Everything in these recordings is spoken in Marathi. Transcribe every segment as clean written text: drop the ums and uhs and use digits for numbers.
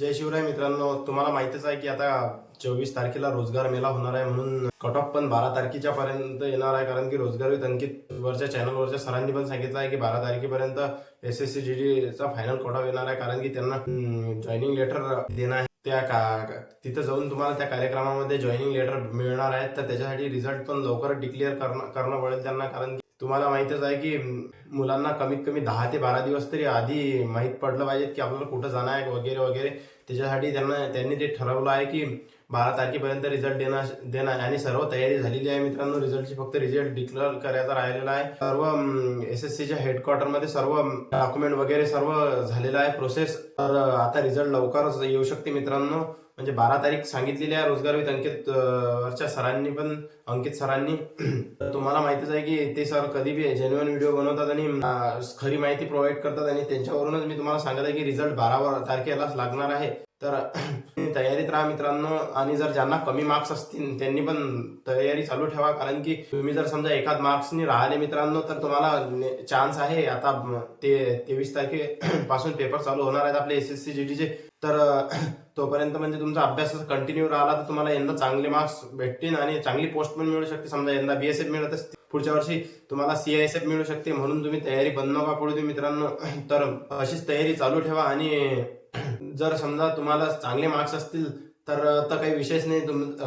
जय शिवराय मित्रांनो, तुम्हाला माहितीच आहे की आता 24 तारखेला रोजगार मेळा होणार आहे, म्हणून कट ऑफ पण 12 तारखेच्या पर्यंत येणार आहे. कारण की रोजगार विथ अंकित वरच्या चॅनलवरच्या सरांनी पण सांगितलं आहे की 12 तारखेपर्यंत SSC GD चा फायनल कट ऑफ येणार आहे. कारण की त्यांना जॉईनिंग लेटर देणं आहे. तिथं जाऊन तुम्हाला त्या कार्यक्रमामध्ये जॉईनिंग लेटर मिळणार आहे. तर त्याच्यासाठी रिझल्ट पण लवकर डिक्लेअर करणं पडेल त्यांना. कारण तुम्हाला माहितच आहे की मुलांना कमीत कमी 10 ते 12 दिवस तरी आधी माहीत पडलं पाहिजे की आपल्याला कुठं जाणं आहे वगैरे वगैरे. त्याच्यासाठी त्यांनी ते ठरवलं आहे की 12 तारखेपर्यंत रिझल्ट देणं आहे आणि सर्व तयारी झालेली आहे मित्रांनो. रिझल्टची फक्त रिझल्ट डिक्लेअर करायचा राहिलेला आहे. सर्व SSCच्या हेडक्वार्टरमध्ये सर्व डॉक्युमेंट वगैरे सर्व झालेलं आहे प्रोसेस. तर आता रिझल्ट लवकरच येऊ शकते मित्रांनो. म्हणजे 12 तारीख सांगितलेली आहे रोजगार विथ अंकित वरच्या सरांनी पण, अंकित सरांनी. तुम्हाला माहितीच आहे की ते सर कधी बी जेन्युइन व्हिडिओ बनवतात आणि खरी माहिती प्रोव्हाइड करतात आणि त्यांच्यावरूनच मी तुम्हाला सांगत आहे की रिझल्ट 12 तारखेलाच लागणार आहे. तर तयारीत राहा मित्रांनो. आणि जर ज्यांना कमी मार्क्स असतील त्यांनी पण तयारी चालू ठेवा. कारण की तुम्ही जर समजा एखाद मार्क्सनी राहिले मित्रांनो तर तुम्हाला चान्स आहे. आता 23 तारखेपासून पेपर चालू होणार आहेत आपले SSC GDचे. तर तोपर्यंत म्हणजे तुमचा अभ्यास कंटिन्यू राहिला तर तुम्हाला यंदा चांगले मार्क्स भेटतील आणि चांगली पोस्ट पण मिळू शकते. समजा यंदा BSF मिळत असते, पुढच्या वर्षी तुम्हाला CISF मिळू शकते. म्हणून तुम्ही तयारी बंद नका पडू दे मित्रांनो. तर अशीच तयारी चालू ठेवा. आणि जर समजा तुम्हाला चांगले मार्क्स असतील तर काही विशेष नाही.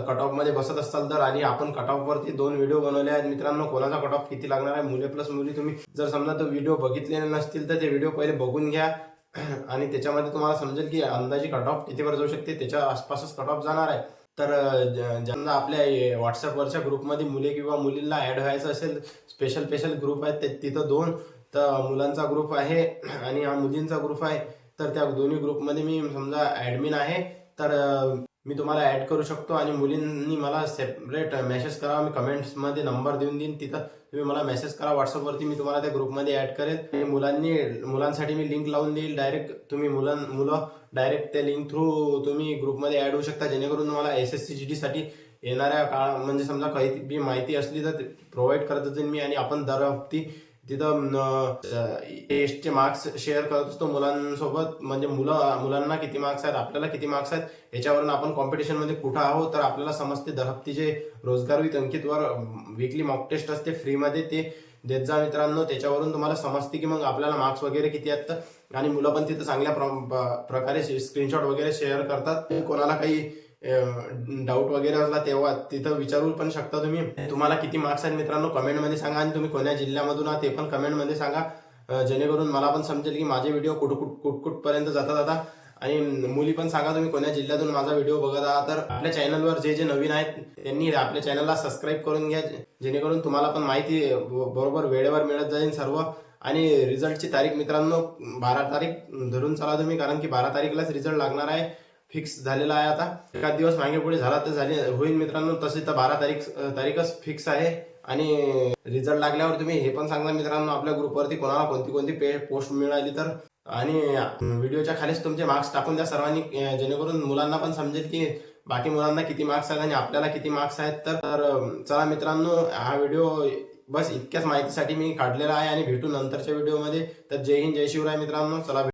कट ऑफ मध्ये बसत असाल तर. आणि आपण कट ऑफ वरती 2 व्हिडिओ बनवले आहेत मित्रांनो. कोणाचा कट ऑफ किती लागणार आहे, मुले प्लस मुली. तुम्ही जर समजा तो व्हिडिओ बघितले नसतील तर ते व्हिडिओ पहिले बघून घ्या आणि त्याच्यामध्ये तुम्हाला समजेल की अंदाजे कट ऑफ कितीवर जाऊ शकते. त्याच्या आसपासच कट ऑफ जाणार आहे. तर ज्यांना आपल्या व्हॉट्सअपवरच्या ग्रुपमध्ये मुले किंवा मुलींना ऍड व्हायचं असेल, स्पेशल ग्रुप आहेत तिथं 2. तर मुलांचा ग्रुप आहे आणि मुलींचा ग्रुप आहे. तर त्या दोन्ही ग्रुपमध्ये मी समजा ऍडमिन आहे. तर मी तुम्हाला ऍड करू शकतो. आणि मुलींनी मला सेपरेट मेसेज करा. मी कमेंट्समध्ये नंबर देऊन देईन, तिथं तुम्ही मला मेसेज करा व्हॉट्सअपवरती. मी तुम्हाला त्या ग्रुपमध्ये ऍड करेल. आणि मुलांसाठी मी लिंक लावून देईल. डायरेक्ट तुम्ही मुलं डायरेक्ट त्या लिंक थ्रू तुम्ही ग्रुपमध्ये ऍड होऊ शकता. जेणेकरून तुम्हाला SSC GD साठी येणाऱ्या काळ म्हणजे समजा काही बी माहिती असली तर प्रोव्हाइड करत जाईल मी. आणि आपण दर हप्ती तिथं टेस्टचे मार्क्स शेअर करत असतो मुलांसोबत. म्हणजे मुलांना किती मार्क्स आहेत, आपल्याला किती मार्क्स आहेत, याच्यावरून आपण कॉम्पिटिशन मध्ये कुठं आहोत तर आपल्याला समजते. दर हप्तीचे रोजगार विथ अंकितवर वीकली मॉक टेस्ट असते फ्रीमध्ये, ते देत जा मित्रांनो. त्याच्यावरून तुम्हाला समजते की मग आपल्याला मार्क्स वगैरे किती आहेत. आणि मुलं पण तिथं चांगल्या प्रकारे स्क्रीनशॉट वगैरे शेअर करतात. कोणाला काही डाऊट वगैरे असला तेव्हा तिथं विचारू पण शकता तुम्ही. तुम्हाला किती मार्क्स आहेत मित्रांनो कमेंटमध्ये सांगा. आणि तुम्ही कोणत्या जिल्ह्यामधून आहात ते पण कमेंटमध्ये सांगा. जेणेकरून मला पण समजेल की माझे व्हिडिओ कुठपर्यंत जातात आता. आणि मुली पण सांगा तुम्ही कोणत्या जिल्ह्यातून माझा व्हिडिओ बघत आहात. तर आपल्या चॅनलवर जे नवीन आहेत त्यांनी आपल्या चॅनलला सबस्क्राईब करून घ्या. जेणेकरून तुम्हाला पण माहिती बरोबर वेळेवर मिळत जाईल सर्व. आणि रिझल्टची तारीख मित्रांनो 12 तारीख धरून चला तुम्ही. कारण की 12 तारीखलाच रिझल्ट लागणार आहे. फिक्स झालेला आहे. आता एखाद दिवस मागे पुढे झाला तर होईल मित्रांनो. तसे तर 12 तारीखच फिक्स आहे. आणि रिझल्ट लागल्यावर तुम्ही हे पण सांगा मित्रांनो आपल्या ग्रुपवरती कोणाला कोणती पोस्ट मिळाली तर. आणि व्हिडिओच्या खालीच तुमचे मार्क्स टाकून द्या सर्वांनी. जेणेकरून मुलांना पण समजेल की बाकी मुलांना किती मार्क्स आहेत आणि आपल्याला किती मार्क्स आहेत. तर चला मित्रांनो, हा व्हिडिओ बस इतक्याच माहितीसाठी मी काढलेला आहे. आणि भेटू नंतरच्या व्हिडिओमध्ये. तर जय हिंद, जय शिवराय मित्रांनो. चला.